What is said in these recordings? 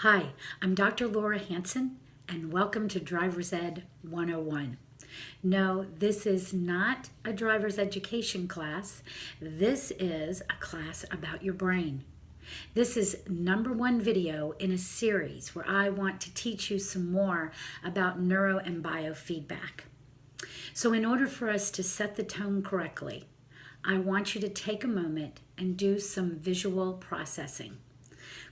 Hi, I'm Dr. Laura Hanson, and welcome to Driver's Ed 101. No, this is not a driver's education class. This is a class about your brain. This is #1 video in a series where I want to teach you some more about neuro and biofeedback. So in order for us to set the tone correctly, I want you to take a moment and do some visual processing.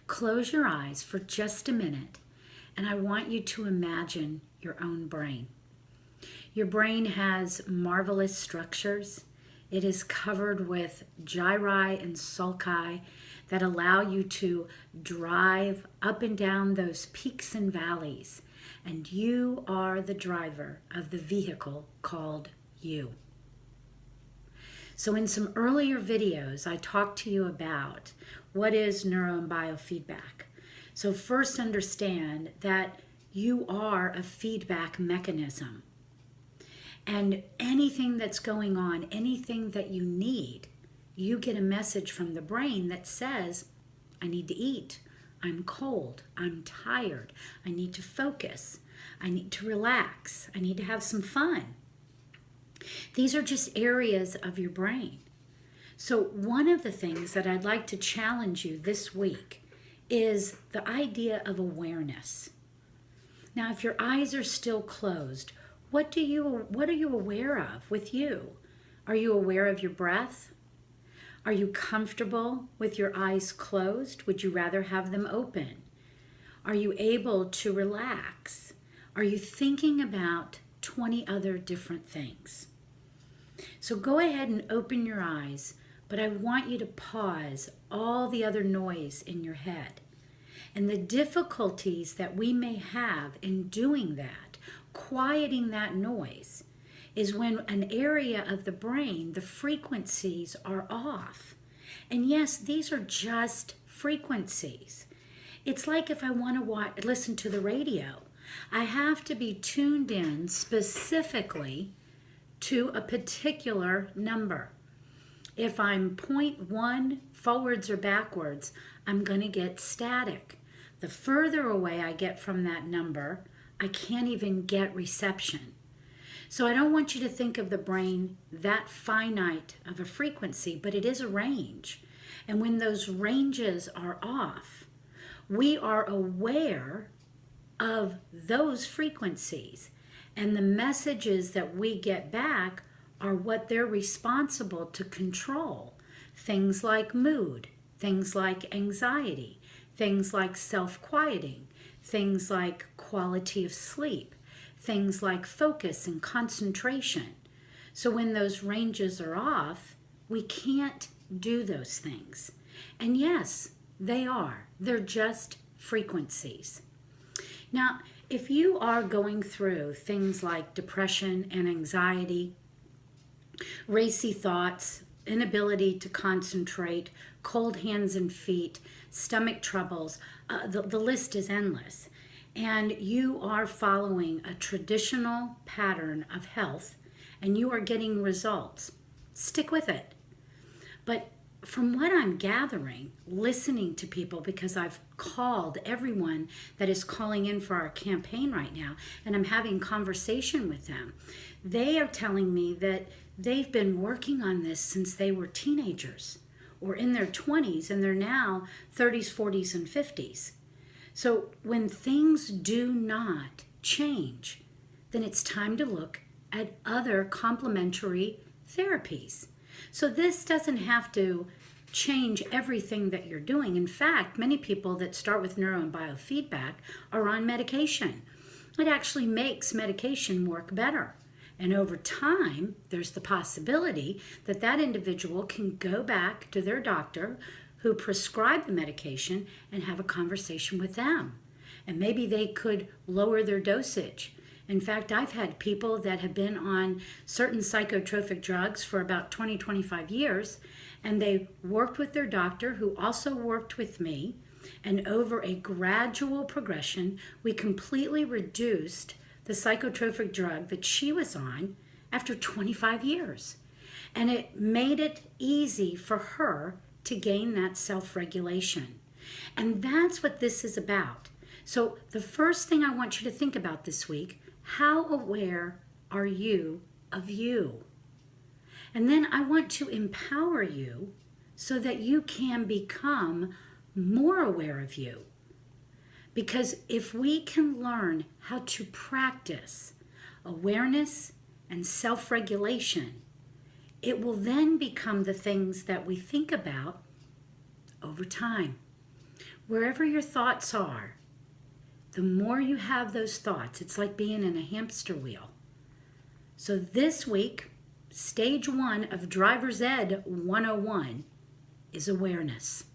Close your eyes for just a minute, and I want you to imagine your own brain. Your brain has marvelous structures. It is covered with gyri and sulci that allow you to drive up and down those peaks and valleys, and you are the driver of the vehicle called you. So in some earlier videos, I talked to you about what is neuro and biofeedback. So first understand that you are a feedback mechanism. And anything that's going on, anything that you need, you get a message from the brain that says, I need to eat, I'm cold, I'm tired, I need to focus, I need to relax, I need to have some fun. These are just areas of your brain. So one of the things that I'd like to challenge you this week is the idea of awareness. Now, if your eyes are still closed, what are you aware of with you? Are you aware of your breath? Are you comfortable with your eyes closed? Would you rather have them open? Are you able to relax? Are you thinking about 20 other different things? So go ahead and open your eyes, but I want you to pause all the other noise in your head. And the difficulties that we may have in doing that, quieting that noise, is when an area of the brain, the frequencies are off. And yes, these are just frequencies. It's like if I want to listen to the radio, I have to be tuned in specifically to a particular number. If I'm 0.1 forwards or backwards, I'm going to get static. The further away I get from that number, I can't even get reception. So I don't want you to think of the brain that finite of a frequency, but it is a range. And when those ranges are off, we are aware of those frequencies. And the messages that we get back are what they're responsible to control. Things like mood, things like anxiety, things like self-quieting, things like quality of sleep, things like focus and concentration. So when those ranges are off, we can't do those things. And yes, they are. They're just frequencies. Now, if you are going through things like depression and anxiety, racy thoughts, inability to concentrate, cold hands and feet, stomach troubles, the list is endless. And you are following a traditional pattern of health and you are getting results, stick with it. But from what I'm gathering, listening to people, because I've called everyone that is calling in for our campaign right now, and I'm having conversation with them, they are telling me that they've been working on this since they were teenagers or in their 20s, and they're now 30s, 40s, and 50s. So when things do not change, then it's time to look at other complementary therapies. So this doesn't have to change everything that you're doing. In fact, many people that start with neuro and biofeedback are on medication. It actually makes medication work better. And over time, there's the possibility that that individual can go back to their doctor who prescribed the medication and have a conversation with them. And maybe they could lower their dosage. In fact, I've had people that have been on certain psychotropic drugs for about 20, 25 years, and they worked with their doctor who also worked with me, and over a gradual progression, we completely reduced the psychotropic drug that she was on after 25 years. And it made it easy for her to gain that self-regulation. And that's what this is about. So the first thing I want you to think about this week, how aware are you of you? And then I want to empower you so that you can become more aware of you. Because if we can learn how to practice awareness and self-regulation, it will then become the things that we think about over time. Wherever your thoughts are, the more you have those thoughts, it's like being in a hamster wheel. So this week, stage 1 of Driver's Ed 101 is awareness.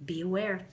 Be aware.